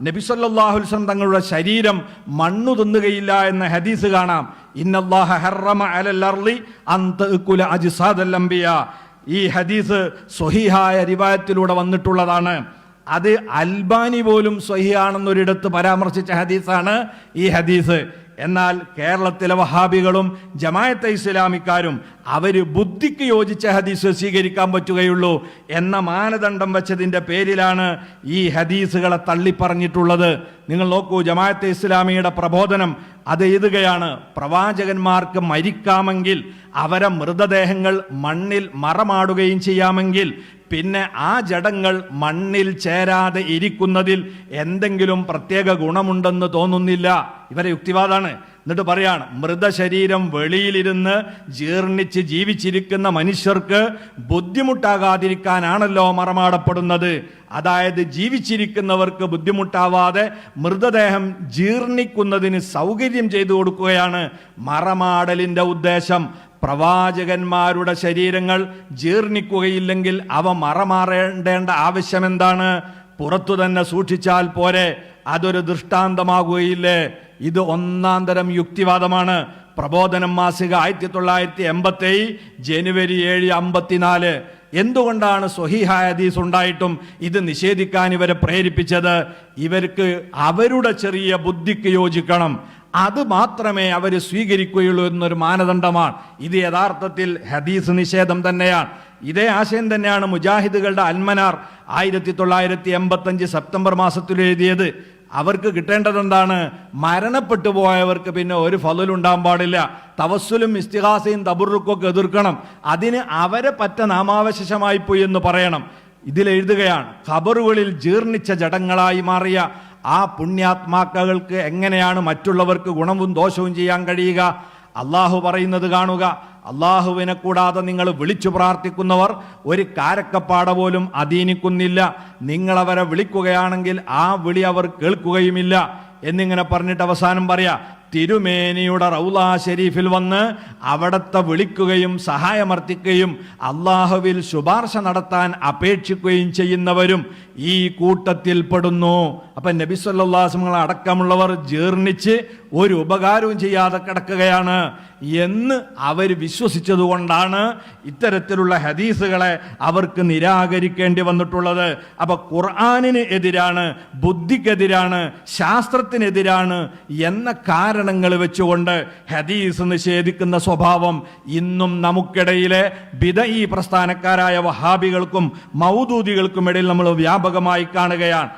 നബി സല്ലല്ലാഹു അലൈഹി വസല്ലം തങ്ങളുടെ ശരീരം മണ്ണു തിന്നുകയില്ല എന്ന ഹദീസ് കാണാം. ഇന്നല്ലാഹ ഹറമ അലൽ അർളി അൻ തഅകുല അജ്സാദൽ അംബിയ. ഈ ഹദീസ് സ്വഹീഹായ റിവായത്തിലൂടെ വന്നിട്ടുള്ളതാണ്. അത് അൽബാനി പോലും സ്വഹീഹാണെന്നൊരിടത്ത് പരാമർശിച്ച ഹദീസാണ് ഈ ഹദീസ്. എന്നാൽ കേരളത്തിലെ വഹാബികളും ജമാഅത്തെ ഇസ്ലാമിക്കാരും അവര് ബുദ്ധിക്ക് യോജിച്ച ഹദീസ് സ്വീകരിക്കാൻ പറ്റുകയുള്ളൂ എന്ന മാനദണ്ഡം വെച്ചതിൻ്റെ പേരിലാണ് ഈ ഹദീസുകളെ തള്ളിപ്പറഞ്ഞിട്ടുള്ളത്. നിങ്ങൾ നോക്കൂ, ജമാഅത്തെ ഇസ്ലാമിയുടെ പ്രബോധനം അത് എഴുതുകയാണ്: പ്രവാചകന്മാർക്ക് മരിക്കാമെങ്കിൽ അവരെ മൃതദേഹങ്ങൾ മണ്ണിൽ മറമാടുകയും ചെയ്യാമെങ്കിൽ പിന്നെ ആ ജഡങ്ങൾ മണ്ണിൽ ചേരാതെ ഇരിക്കുന്നതിൽ എന്തെങ്കിലും പ്രത്യേക ഗുണമുണ്ടെന്ന് തോന്നുന്നില്ല. ഇവരെ യുക്തിവാദാണ്. എന്നിട്ട് പറയാണ്, മൃതശരീരം വെളിയിലിരുന്ന് ജീർണിച്ച് ജീവിച്ചിരിക്കുന്ന മനുഷ്യർക്ക് ബുദ്ധിമുട്ടാകാതിരിക്കാനാണല്ലോ മറമാടപ്പെടുന്നത്. അതായത് ജീവിച്ചിരിക്കുന്നവർക്ക് ബുദ്ധിമുട്ടാവാതെ മൃതദേഹം ജീർണിക്കുന്നതിന് സൗകര്യം ചെയ്തു കൊടുക്കുകയാണ് മറമാടലിൻ്റെ ഉദ്ദേശം. പ്രവാചകന്മാരുടെ ശരീരങ്ങൾ ജീർണിക്കുകയില്ലെങ്കിൽ അവ മറമാറേണ്ട ആവശ്യമെന്താണ്? പുറത്തു തന്നെ സൂക്ഷിച്ചാൽ പോരെ? അതൊരു ദൃഷ്ടാന്തമാകുകയില്ലേ? ഇത് ഒന്നാം തരം യുക്തിവാദമാണ്. പ്രബോധനം മാസിക 1987 ജനുവരി 7, 54. എന്തുകൊണ്ടാണ് സ്വഹീഹായ ഹദീസ് ഉണ്ടായിട്ടും ഇത് നിഷേധിക്കാൻ ഇവരെ പ്രേരിപ്പിച്ചത്? ഇവർക്ക് അവരുടെ ചെറിയ ബുദ്ധിക്ക് യോജിക്കണം, അത് മാത്രമേ അവർ സ്വീകരിക്കുകയുള്ളൂ എന്നൊരു മാനദണ്ഡമാണ്. ഇത് യഥാർത്ഥത്തിൽ ഹദീസ് നിഷേധം തന്നെയാണ്. ഇതേ ആശയം തന്നെയാണ് മുജാഹിദുകളുടെ അൽമനാർ 1985 സെപ്റ്റംബർ മാസത്തിൽ എഴുതിയത്. അവർക്ക് കിട്ടേണ്ടത് എന്താണ്? മരണപ്പെട്ടു പോയവർക്ക് പിന്നെ ഒരു ഫളലുണ്ടാകാൻ പാടില്ല. തവസ്സുലും ഇസ്തിഗാസയും തബറുക്കൊക്കെ എതിർക്കണം. അതിന് അവരെ പറ്റ നാമാവശേഷമായി പോയി എന്ന് പറയണം. ഇതിലെഴുതുകയാണ്, ഖബറുകളിൽ ജീർണിച്ച ജഡങ്ങളായി മാറിയ ആ പുണ്യാത്മാക്കൾക്ക് എങ്ങനെയാണ് മറ്റുള്ളവർക്ക് ഗുണവും ദോഷവും ചെയ്യാൻ കഴിയുക? അള്ളാഹു പറയുന്നത് കാണുക: അള്ളാഹുവിനെ കൂടാതെ നിങ്ങൾ വിളിച്ചു പ്രാർത്ഥിക്കുന്നവർ ഒരു കാരക്കപ്പാട പോലും അധീനിക്കുന്നില്ല. നിങ്ങളവരെ വിളിക്കുകയാണെങ്കിൽ ആ വിളി അവർ കേൾക്കുകയുമില്ല എന്നിങ്ങനെ പറഞ്ഞിട്ട് അവസാനം പറയാ, തിരുമേനിയുടെ റൗളാ ഷരീഫിൽ വന്ന് അവിടത്തെ വിളിക്കുകയും സഹായമർത്ഥിക്കുകയും അള്ളാഹുവിൽ ശുപാർശ നടത്താൻ അപേക്ഷിക്കുകയും ചെയ്യുന്നവരും ഈ കൂട്ടത്തിൽ പെടുന്നു. അപ്പം നബി സല്ലല്ലാഹു അലൈഹി വസല്ലം അടക്കമുള്ളവർ ജീർണിച്ച് ഒരു ഉപകാരവും ചെയ്യാതെ കിടക്കുകയാണ് എന്ന് അവർ വിശ്വസിച്ചതുകൊണ്ടാണ് ഇത്തരത്തിലുള്ള ഹദീസുകളെ അവർക്ക് നിരാകരിക്കേണ്ടി വന്നിട്ടുള്ളത്. അപ്പൊ ഖുർആനിന് എതിരാണ്, ബുദ്ധിക്കെതിരാണ്, ശാസ്ത്രത്തിനെതിരാണ് എന്ന കാരണങ്ങൾ വെച്ചുകൊണ്ട് ഹദീസ് നിഷേധിക്കുന്ന സ്വഭാവം ഇന്നും നമുക്കിടയിലെ ബിദഈ പ്രസ്ഥാനക്കാരായ വഹാബികൾക്കും മൗദൂദികൾക്കും ഇടയിൽ നമ്മൾ വ്യാപകമായി കാണുകയാണ്.